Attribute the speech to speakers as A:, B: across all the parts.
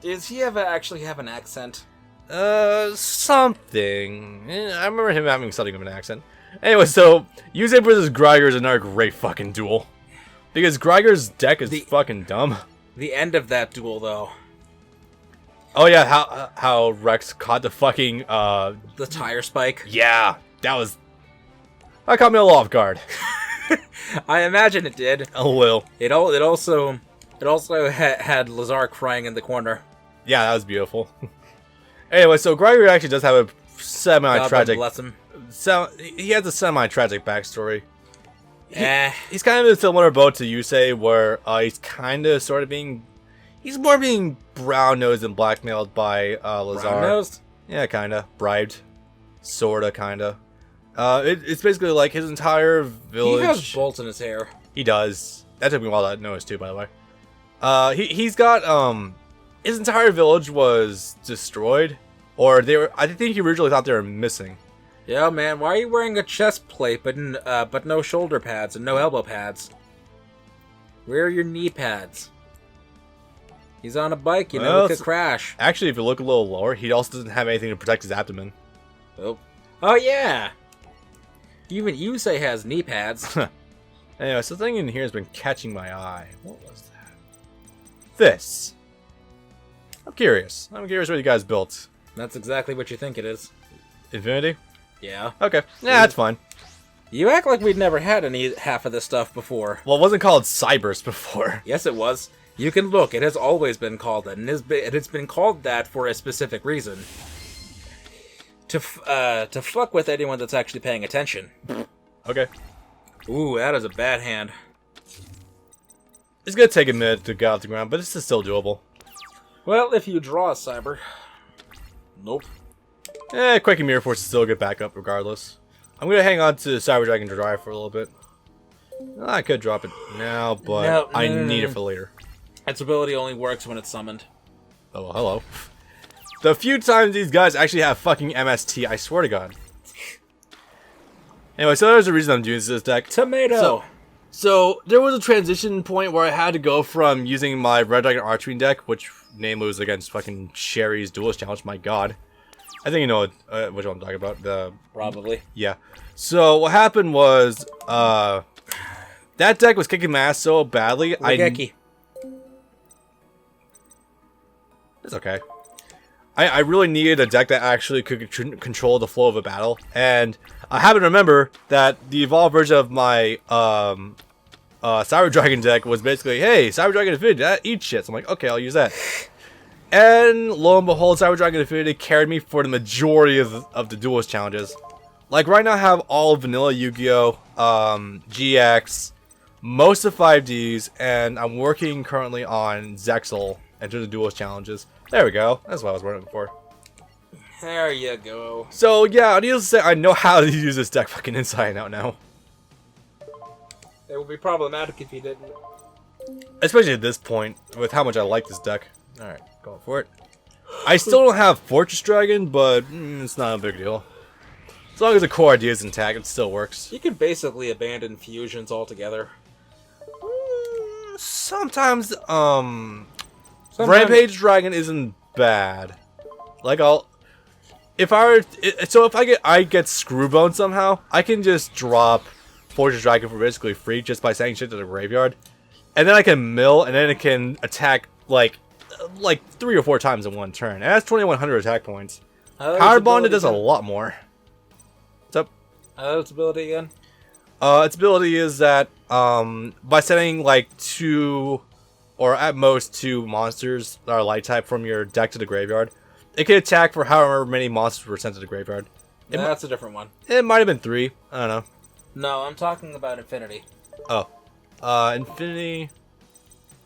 A: Does he actually have an accent?
B: Something. I remember him having something of an accent. Anyway, so Yusei versus Greiger is another great fucking duel. Because Greiger's deck is fucking dumb.
A: The end of that duel, though.
B: Oh yeah, how Rex caught the fucking
A: the tire spike.
B: Yeah, that caught me a little off guard.
A: I imagine it did.
B: Oh well.
A: It also had Lazar crying in the corner.
B: Yeah, that was beautiful. Anyway, so Greiger actually does have a semi-tragic.
A: God bless him.
B: He has a semi-tragic backstory. He's kind of in a similar boat to Yusei, where he's kind of sort of being. He's more being brown-nosed and blackmailed by Lazar.
A: Brown-nosed?
B: Yeah, kinda. Bribed. Sorta, kinda. It's basically like his entire village.
A: He has bolts in his hair.
B: He does. That took me a while to notice too, by the way. He's got his entire village was destroyed, or I think he originally thought they were missing.
A: Yeah, man. Why are you wearing a chest plate but no shoulder pads and no elbow pads? Where are your knee pads? He's on a bike, you know, it could crash.
B: Actually, if you look a little lower, he also doesn't have anything to protect his abdomen.
A: Oh yeah. Even Yusei has knee pads.
B: Anyway, something in here has been catching my eye. What was that? This. I'm curious what you guys built.
A: That's exactly what you think it is.
B: Infinity?
A: Yeah.
B: Okay. Yeah, that's fine.
A: You act like we'd never had any half of this stuff before.
B: Well, it wasn't called Cyberse before.
A: Yes, it was. You can look. It has always been called that, and it has been called that for a specific reason. To fuck with anyone that's actually paying attention.
B: Okay.
A: Ooh, that is a bad hand.
B: It's gonna take a minute to get off the ground, but this is still doable.
A: Well, if you draw a cyber. Nope.
B: Quake and Mirror Force still get back up regardless. I'm gonna hang on to Cyber Dragon to drive for a little bit. I could drop it now, but
A: No,
B: I need it for later.
A: Its ability only works when it's summoned.
B: Oh, well, hello. The few times these guys actually have fucking MST, I swear to God. Anyway, so there's a reason I'm doing this deck.
A: Tomato!
B: So there was a transition point where I had to go from using my Red Dragon Archery deck, which namely was against fucking Sherry's Duelist Challenge, my god. I think you know which one I'm talking about.
A: Probably.
B: Yeah. So what happened was, that deck was kicking my ass so badly, It's okay. I really needed a deck that actually could control the flow of a battle, and I happen to remember that the evolved version of my Cyber Dragon deck was basically, hey, Cyber Dragon Infinity, that eats shit. So I'm like, okay, I'll use that. And lo and behold, Cyber Dragon Infinity carried me for the majority of the Duelist challenges. Like right now I have all of Vanilla Yu-Gi-Oh!, GX, most of 5Ds, and I'm working currently on Zexal Enter the Duelist challenges. There we go. That's what I was working for.
A: There you go.
B: So yeah, needless to say, I know how to use this deck fucking inside and out now.
A: It would be problematic if you didn't.
B: Especially at this point, with how much I like this deck. Alright, going for it. I still don't have Fortress Dragon, but it's not a big deal. As long as the core idea is intact, it still works.
A: You can basically abandon fusions altogether.
B: Sometimes, Rampage Dragon isn't bad. Like if I get Screwbone somehow, I can just drop Fortress Dragon for basically free just by saying shit to the graveyard, and then I can mill, and then it can attack like 3 or 4 times in one turn, and that's 2,100 attack points. Power Bonded does a lot more. What's up?
A: Its ability again?
B: Its ability is that by sending like 2 or at most 2 monsters that are light type from your deck to the graveyard, it can attack for however many monsters were sent to the graveyard.
A: That's a different one.
B: It might have been 3. I don't know.
A: No, I'm talking about Infinity.
B: Oh. Infinity.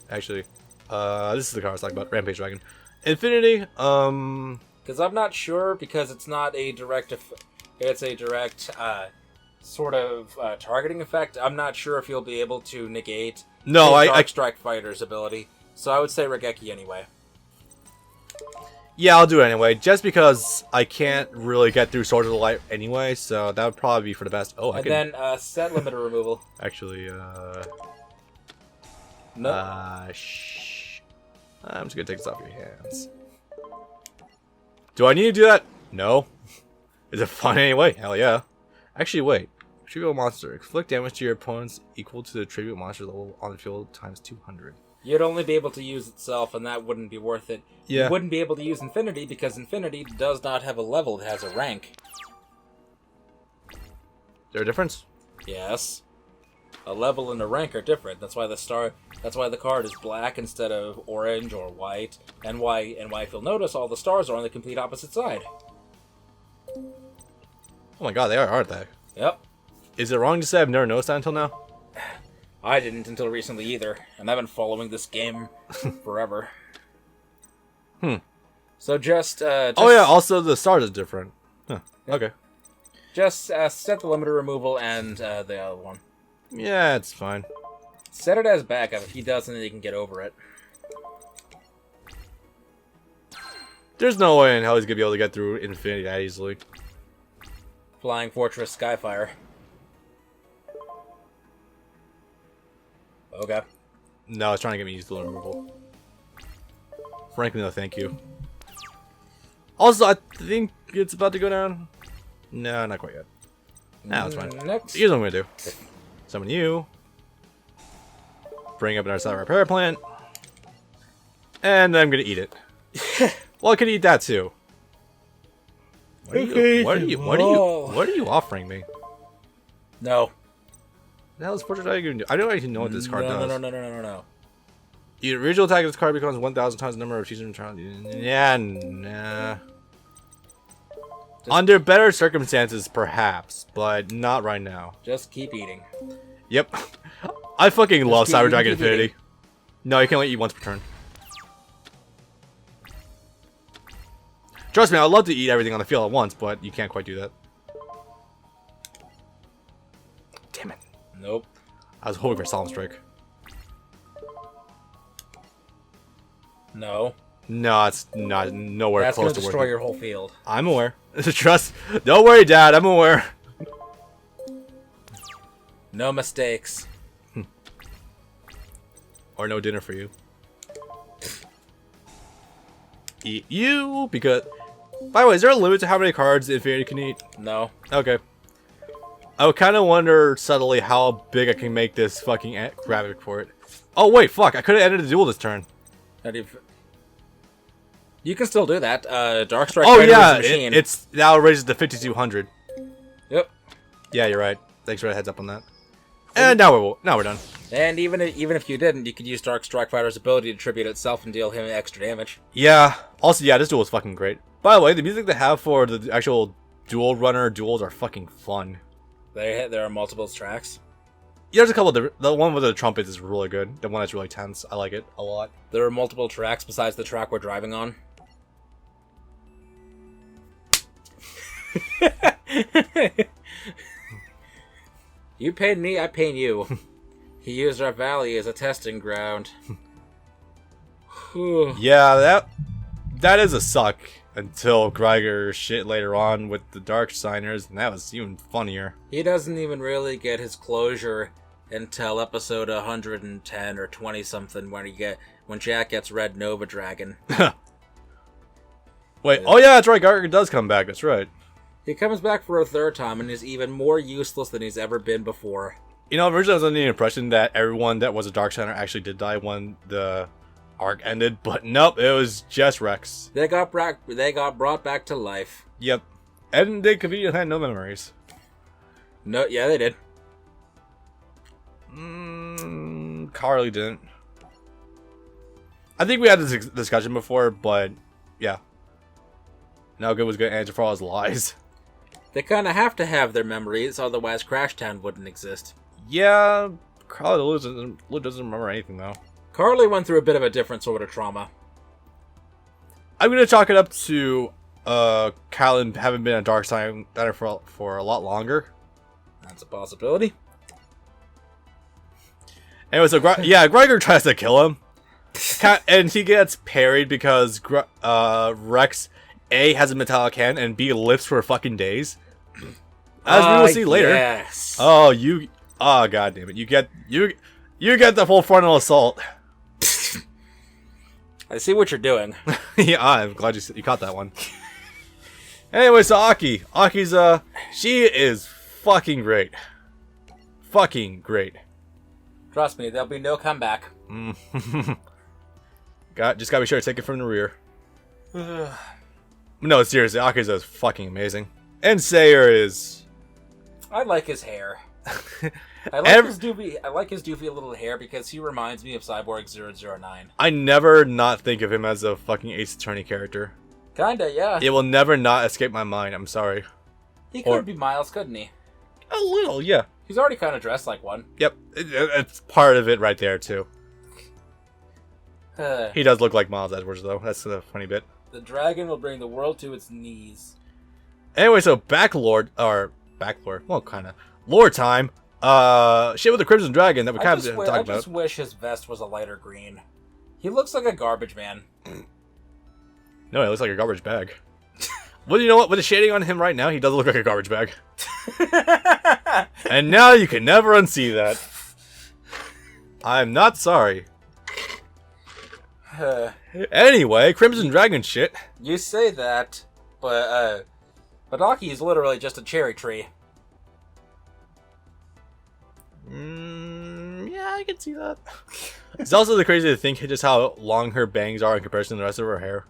B: Actually, this is the card I was talking about. Rampage Dragon. Infinity,
A: Because I'm not sure, because it's not a direct... It's a direct, sort of, targeting effect. I'm not sure if you'll be able to negate...
B: No,
A: Dark Strike Fighter's ability. So I would say Regeki anyway.
B: Yeah, I'll do it anyway, just because I can't really get through Swords of the Light anyway, so that would probably be for the best. Oh,
A: then set limiter removal.
B: Actually,
A: No.
B: I'm just gonna take this off your hands. Do I need to do that? No. Is it fun anyway? Hell yeah. Actually, wait. Trivial monster. Inflict damage to your opponents equal to the trivial monster level on the field times 200.
A: You'd only be able to use itself, and that wouldn't be worth it.
B: Yeah.
A: You wouldn't be able to use Infinity, because Infinity does not have a level, it has a rank.
B: Is there a difference?
A: Yes. A level and a rank are different. That's why the card is black instead of orange or white. And why if you'll notice, all the stars are on the complete opposite side.
B: Oh my god, they are, aren't they?
A: Yep.
B: Is it wrong to say I've never noticed that until now?
A: I didn't until recently either, and I've been following this game forever. So just
B: oh yeah, also the stars is different. Huh. Okay.
A: Just set the limiter removal and the other one.
B: Yeah, it's fine.
A: Set it as backup. If he doesn't, he can get over it.
B: There's no way in hell he's gonna be able to get through Infinity that easily.
A: Flying Fortress Skyfire. Okay.
B: No, it's trying to get me used to the removal. Frankly, no, thank you. Also, I think it's about to go down. No, not quite yet. No, it's fine.
A: Next.
B: Here's what I'm gonna do. Summon you. Bring up another side repair plant. And I'm gonna eat it. Well, I could eat that too. What are you offering me?
A: No.
B: The hell is Fortress are you gonna do? I don't even know what this card does.
A: No.
B: The original attack of this card becomes 1,000 times the number of season trials. Yeah, nah. Under better circumstances, perhaps, but not right now.
A: Just keep eating.
B: Yep. I fucking love Cyber Dragon
A: keep
B: Infinity.
A: eating.
B: No, you can only eat once per turn. Trust me, I'd love to eat everything on the field at once, but you can't quite do that. Damn it.
A: Nope.
B: I was hoping for Solemn Strike.
A: No.
B: No, it's not nowhere
A: That's
B: close
A: gonna
B: to
A: destroy
B: working.
A: your whole field.
B: I'm aware. Trust. Don't worry, Dad. I'm aware.
A: No mistakes.
B: Or no dinner for you. Eat you, because... By the way, is there a limit to how many cards Infinity can eat?
A: No.
B: Okay. I would kind of wonder subtly how big I can make this fucking graphic for it. Oh wait, fuck! I could have ended the duel this turn.
A: You can still do that. Darkstrike.
B: Oh yeah, it's now raises to 5,200.
A: Yep.
B: Yeah, you're right. Thanks for the heads up on that. And now we're done.
A: And even if you didn't, you could use Dark Strike Fighter's ability to tribute itself and deal him extra damage.
B: Yeah. Also, yeah, this duel is fucking great. By the way, the music they have for the actual duel runner duels are fucking fun.
A: There are multiple tracks.
B: Yeah, there's a couple of different... The one with the trumpets is really good. The one that's really tense. I like it a lot.
A: There are multiple tracks besides the track we're driving on. You paid me, I paid you. He used our valley as a testing ground.
B: Yeah, that is a suck. Until Greiger shit later on with the Dark Signers, and that was even funnier.
A: He doesn't even really get his closure until episode 110 or 20 something when Jack gets Red Nova Dragon.
B: Wait, oh yeah, that's right, Greiger does come back, that's right.
A: He comes back for a third time and is even more useless than he's ever been before.
B: You know, originally I was under the impression that everyone that was a Dark Signer actually did die when the arc ended, but nope, it was just Rex.
A: They got brought back to life.
B: Yep. And they conveniently had no memories.
A: No, yeah, they did.
B: Carly didn't. I think we had this discussion before, but yeah. Now good was going to answer for all his lies.
A: They kind of have to have their memories, otherwise Crashtown wouldn't exist.
B: Yeah, Carly doesn't remember anything though.
A: Carly went through a bit of a different sort of trauma.
B: I'm going to chalk it up to Callan having been a Dark Signer for a lot longer.
A: That's a possibility.
B: Anyway, so Greiger tries to kill him. And he gets parried because Rex A has a metallic hand and B lives for fucking days. As we will see later.
A: Yes.
B: Oh, god damn it. You get the full frontal assault.
A: I see what you're doing.
B: Yeah, I'm glad you caught that one. Anyway, so Aki's, she is fucking great. Fucking great.
A: Trust me, there'll be no comeback.
B: Just gotta be sure to take it from the rear. No, seriously, Akiza is fucking amazing. And Sayer is...
A: I like his hair. I like his doofy little hair because he reminds me of Cyborg 009.
B: I never not think of him as a fucking Ace Attorney character.
A: Kinda, yeah.
B: It will never not escape my mind, I'm sorry.
A: He could be Miles, couldn't he?
B: A little, yeah.
A: He's already kind of dressed like one.
B: Yep, it's part of it right there, too. He does look like Miles Edwards, though. That's the funny bit.
A: The dragon will bring the world to its knees.
B: Anyway, so Backlord, well, kind of. Lore time. Shit with the Crimson Dragon that we kind of talked about.
A: I just wish his vest was a lighter green. He looks like a garbage man.
B: No, he looks like a garbage bag. Well, you know what? With the shading on him right now, he does look like a garbage bag. And now you can never unsee that. I'm not sorry. Anyway, Crimson Dragon shit.
A: You say that, but Aki is literally just a cherry tree.
B: Yeah, I can see that. It's also the crazy to think just how long her bangs are in comparison to the rest of her hair.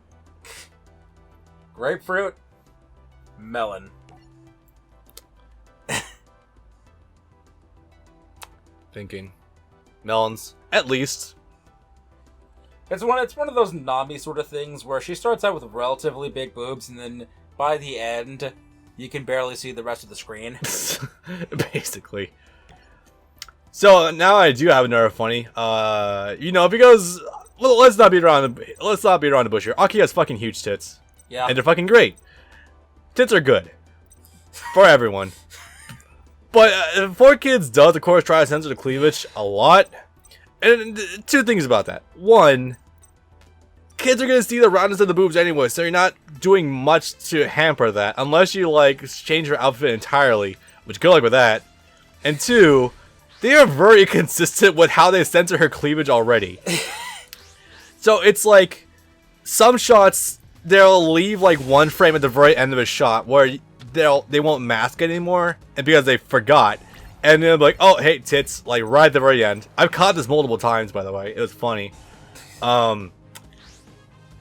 A: Grapefruit. Melon.
B: Thinking. Melons. At least.
A: It's one of those Nami sort of things where she starts out with relatively big boobs and then by the end you can barely see the rest of the screen.
B: Basically. So now I do have another funny. Because let's not beat around the bush here. Aki has fucking huge tits.
A: Yeah.
B: And they're fucking great. Tits are good. For everyone. But 4Kids does, of course, try to censor the cleavage a lot. And two things about that. One, kids are going to see the roundness of the boobs anyway, so you're not doing much to hamper that. Unless you, change your outfit entirely. Which, good luck with that. And two, they are very consistent with how they censor her cleavage already. So it's like, some shots, they'll leave one frame at the very end of a shot where they won't mask it anymore, and because they forgot, and then like, oh hey, tits, right at the very end. I've caught this multiple times, by the way. It was funny. And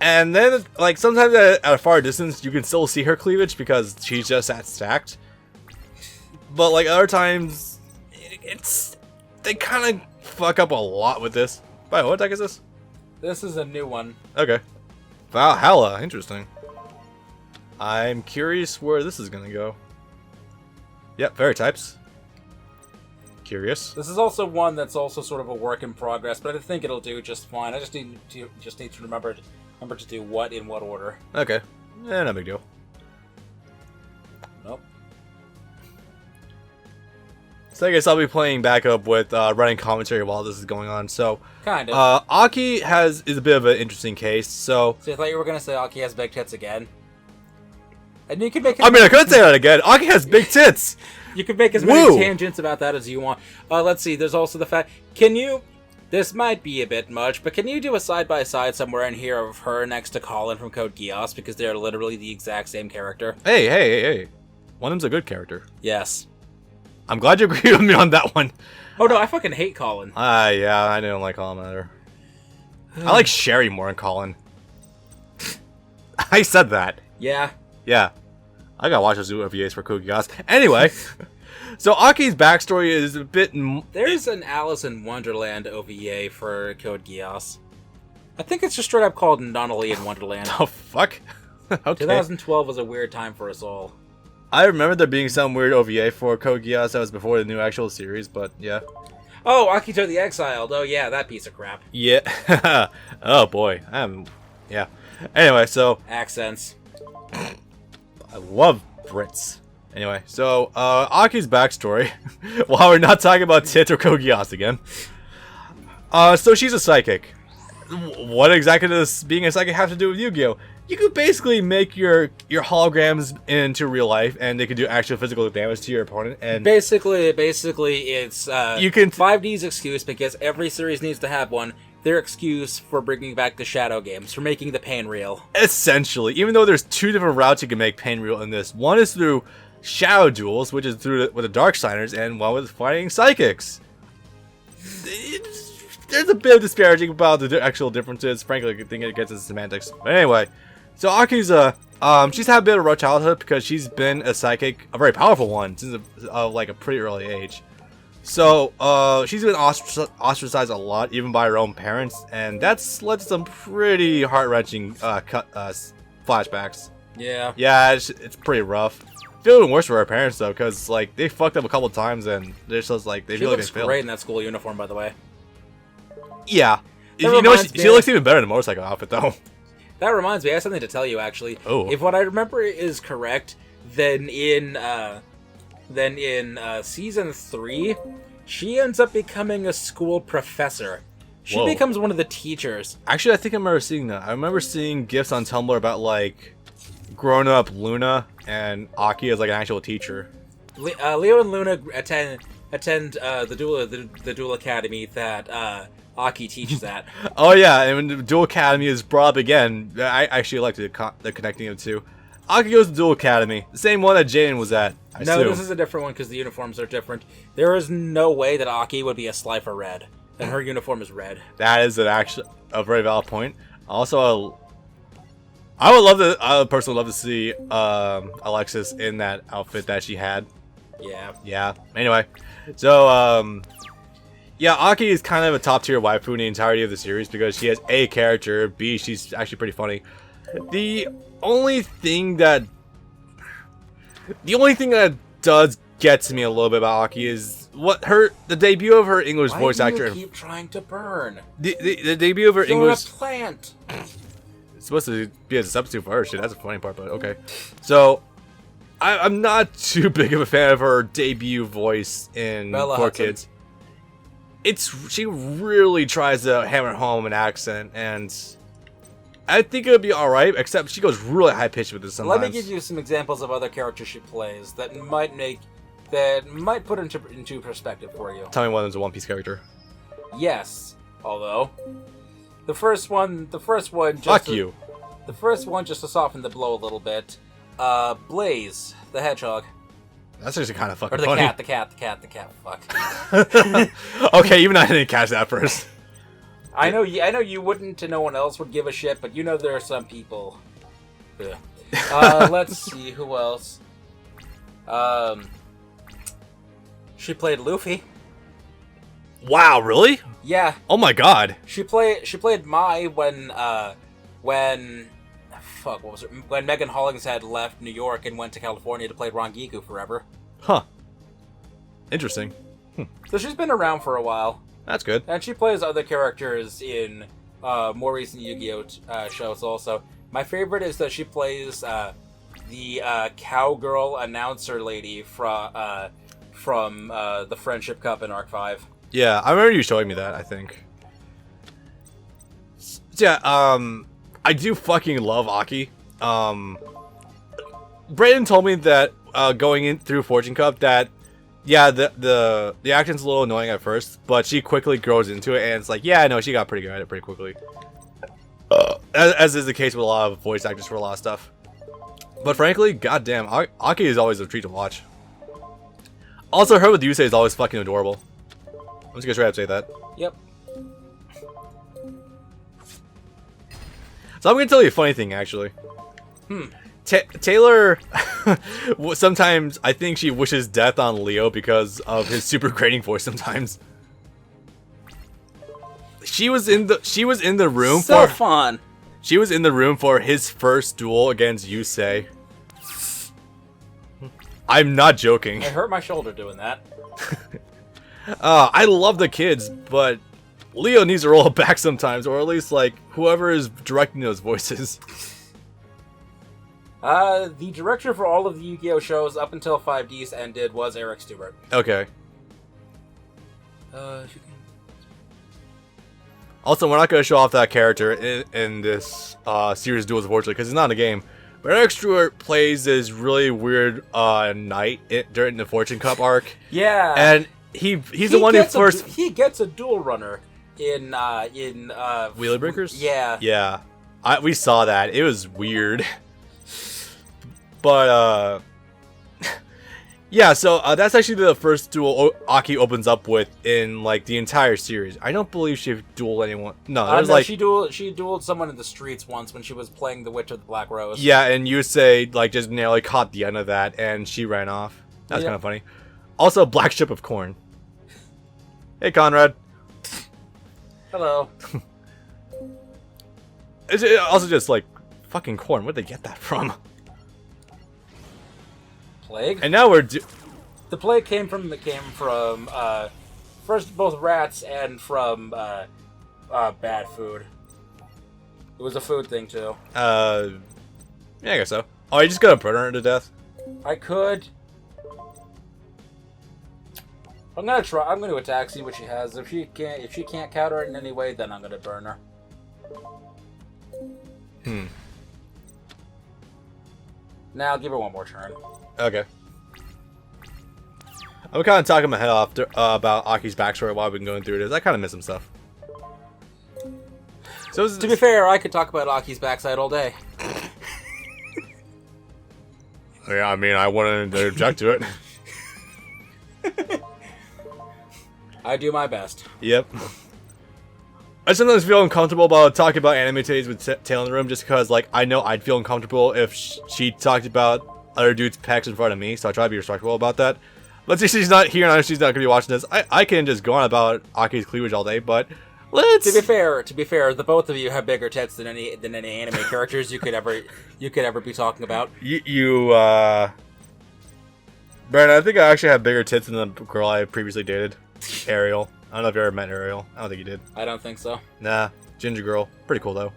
B: then sometimes at a far distance you can still see her cleavage because she's just that stacked. But other times, they kind of fuck up a lot with this. By the way, what deck is this?
A: This is a new one.
B: Okay. Valhalla, interesting. I'm curious where this is gonna go. Yep, fairy types. Curious.
A: This is also one that's also sort of a work in progress, but I think it'll do just fine. I just need to remember to do what in what order.
B: Okay. No big deal.
A: Nope.
B: So I guess I'll be playing backup with running commentary while this is going on. So
A: kind of.
B: Aki is a bit of an interesting case. So
A: I thought you were gonna say Aki has big tits again. And you can make.
B: I could say that again. Aki has big tits.
A: You can make as many tangents about that as you want. Let's see. There's also the fact. Can you? This might be a bit much, but can you do a side-by-side somewhere in here of her next to Colin from Code Geass, because they're literally the exact same character?
B: Hey. One of them's a good character.
A: Yes.
B: I'm glad you agree with me on that one.
A: Oh no, I fucking hate Colin.
B: Yeah, I don't like Colin either. I like Sherry more than Colin. I said that.
A: Yeah.
B: Yeah. I gotta watch those OVAs for Code Geass. Anyway, so Aki's backstory is a bit...
A: There's an Alice in Wonderland OVA for Code Geass. I think it's just straight up called Nunnally in Wonderland.
B: Oh, fuck? Okay.
A: 2012 was a weird time for us all.
B: I remember there being some weird OVA for Code Geass that was before the new actual series, but yeah.
A: Oh, Akito the Exiled. Oh yeah, that piece of crap.
B: Yeah. Oh boy. Yeah. Anyway, so...
A: Accents.
B: I love Brits. Anyway, so, Aki's backstory, while we're not talking about tits or Code Geass again. So she's a psychic. What exactly does being a psychic have to do with Yu-Gi-Oh? You could basically make your holograms into real life, and they could do actual physical damage to your opponent. And
A: basically, it's
B: you can
A: 5D's excuse because every series needs to have one. their excuse for bringing back the Shadow games, for making the pain real.
B: Essentially, even though there's 2 different routes you can make pain real in this. One is through Shadow Duels, which is through with the Dark Signers, and one with fighting Psychics. There's a bit of disparaging about the actual differences. Frankly, I think it gets into semantics. But anyway, so Akiza, she's had a bit of a rough childhood because she's been a psychic, a very powerful one, since like a pretty early age. So, she's been ostracized a lot, even by her own parents, and that's led to some pretty heart-wrenching flashbacks.
A: Yeah.
B: Yeah, it's pretty rough. Feeling worse for her parents though, because like they fucked up a couple times, and they're just like they
A: she
B: feel like
A: looks
B: they failed.
A: great in that school uniform, by the way.
B: Yeah,
A: That
B: you know
A: reminds
B: she looks even better in the motorcycle outfit though.
A: That reminds me, I have something to tell you actually.
B: Oh.
A: If what I remember is correct, then in season 3, she ends up becoming a school professor. She
B: Whoa.
A: becomes one of the teachers.
B: Actually, I think I remember seeing that. I remember seeing gifs on Tumblr about like grown-up Luna and Aki as like an actual teacher.
A: Leo and Luna attend the duel academy that Aki teaches at.
B: Oh yeah, and when the Duel Academy is brought up again, I actually like the connecting of two. Aki goes to Duel Academy, the same one that Jane was at. I
A: No,
B: assume.
A: this is a different one because the uniforms are different. There is no way that Aki would be a Slifer red, and her uniform is red.
B: That is a very valid point. Also, I would personally love to see Alexis in that outfit that she had.
A: Yeah.
B: Yeah. Anyway, so yeah, Aki is kind of a top tier waifu in the entirety of the series because she has A, character, B, she's actually pretty funny. The only thing that does get to me a little bit about Aki is the debut of her English voice actor.
A: Why do you keep trying to burn?
B: The debut of her
A: You're
B: English.
A: a plant.
B: It's supposed to be as a substitute for her. Shit, that's a funny part, but okay. So, I'm not too big of a fan of her debut voice in
A: Bella
B: 4
A: Hudson.
B: Kids. She really tries to hammer home an accent, and I think it would be alright, except she goes really high pitched with this sometimes.
A: Let me give you some examples of other characters she plays that might put into perspective for you.
B: Tell me one is a One Piece character.
A: Yes, although the first one just
B: Fuck you.
A: The first one, just to soften the blow a little bit, Blaze, the hedgehog.
B: That's actually kind of fucking
A: Or the
B: funny.
A: cat, fuck.
B: Okay, even I didn't catch that first.
A: I know you wouldn't and no one else would give a shit, but you know there are some people. Yeah. Let's see, who else? She played Luffy.
B: Wow, really?
A: Yeah.
B: Oh my god.
A: She played Mai when what was it? When Megan Hollings had left New York and went to California to play Rangiku forever.
B: Huh. Interesting.
A: So she's been around for a while.
B: That's good.
A: And she plays other characters in more recent Yu-Gi-Oh! Shows also. My favorite is that she plays the cowgirl announcer lady from the Friendship Cup in Arc 5.
B: Yeah, I remember you showing me that, I think. So, yeah, I do fucking love Aki. Brayden told me that going in through Fortune Cup that yeah, the action's a little annoying at first, but she quickly grows into it, and it's like, yeah, no, she got pretty good at it pretty quickly. As is the case with a lot of voice actors for a lot of stuff. But frankly, goddamn, Aki is always a treat to watch. Also, her with Yusei is always fucking adorable. I'm just gonna try to say that.
A: Yep.
B: So I'm gonna tell you a funny thing, actually. Taylor, sometimes I think she wishes death on Leo because of his super grating voice. Sometimes she was in the room
A: So fun.
B: She was in the room for his first duel against Yusei. I'm not joking.
A: I hurt my shoulder doing that.
B: I love the kids, but Leo needs to roll it back sometimes, or at least like whoever is directing those voices.
A: The director for all of the Yu-Gi-Oh! Shows up until 5Ds ended was Eric Stewart.
B: Okay. Also, we're not going to show off that character in this series of duels, unfortunately, because it's not in the game. But Eric Stewart plays this really weird knight during the Fortune Cup arc.
A: Yeah.
B: And he's the one who first...
A: He gets a duel runner
B: Wheelie Breakers?
A: Yeah.
B: Yeah. We saw that. It was weird. But, yeah, so that's actually the first duel Aki opens up with in, like, the entire series. I don't believe she dueled anyone. No, there's
A: no,
B: like...
A: She dueled someone in the streets once when she was playing the Witch of the Black Rose.
B: Yeah, and Yusei, like, just nearly caught the end of that, and she ran off. That's kind of funny. Also, Black Ship of Corn. Hey, Conrad.
A: Hello.
B: It's also just, like, fucking corn. Where'd they get that from?
A: Plague?
B: And now we're
A: the plague came from first both rats and from bad food. It was a food thing too.
B: Yeah, I guess so. Oh, you just gonna burn her to death?
A: I could. I'm gonna try. I'm gonna attack, see what she has. If she can't counter it in any way, then I'm gonna burn her. Now give her one more turn.
B: Okay. I'm kind of talking my head off about Aki's backstory while I've been going through this. I kind of miss some stuff. So
A: to be fair, I could talk about Aki's backside all day.
B: Yeah, I mean, I wouldn't object to it.
A: I do my best.
B: Yep. I sometimes feel uncomfortable about talking about anime titties with Tail in the room just because, like, I know I'd feel uncomfortable if she talked about other dudes' pecs in front of me, so I try to be respectful about that. Let's see, she's not here and I know she's not going to be watching this. I can just go on about Aki's cleavage all day, but let's...
A: To be fair, the both of you have bigger tits than any anime characters you could ever be talking about.
B: Brandon, I think I actually have bigger tits than the girl I previously dated, Ariel. I don't know if you ever met Ariel. I don't think you did.
A: I don't think so.
B: Nah, ginger girl. Pretty cool, though.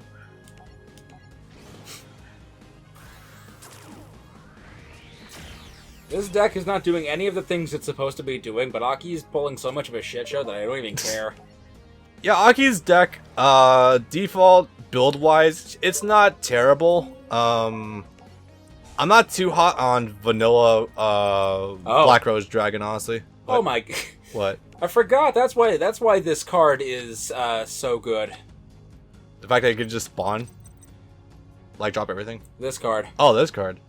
A: This deck is not doing any of the things it's supposed to be doing, but Aki's pulling so much of a shit show that I don't even care.
B: Yeah, Aki's deck, default build-wise, it's not terrible. I'm not too hot on vanilla Black Rose Dragon, honestly.
A: Oh my...
B: What?
A: I forgot. That's why this card is so good.
B: The fact that you can just spawn, like drop everything.
A: This card.
B: Oh, this card.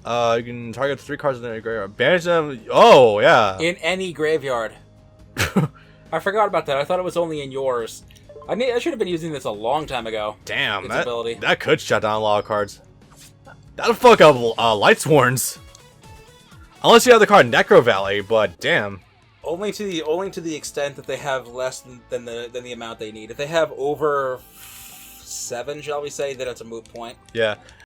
B: You can target 3 cards in the graveyard. Banish them. Oh, yeah.
A: In any graveyard. I forgot about that. I thought it was only in yours. I should have been using this a long time ago.
B: Damn,
A: ability.
B: That could shut down a lot of cards. That'll fuck up Light Sworns. Unless you have the card Necro Valley, but damn.
A: Only to the extent that they have less than the amount they need. If they have over 7, shall we say, then it's a moot point.
B: Yeah.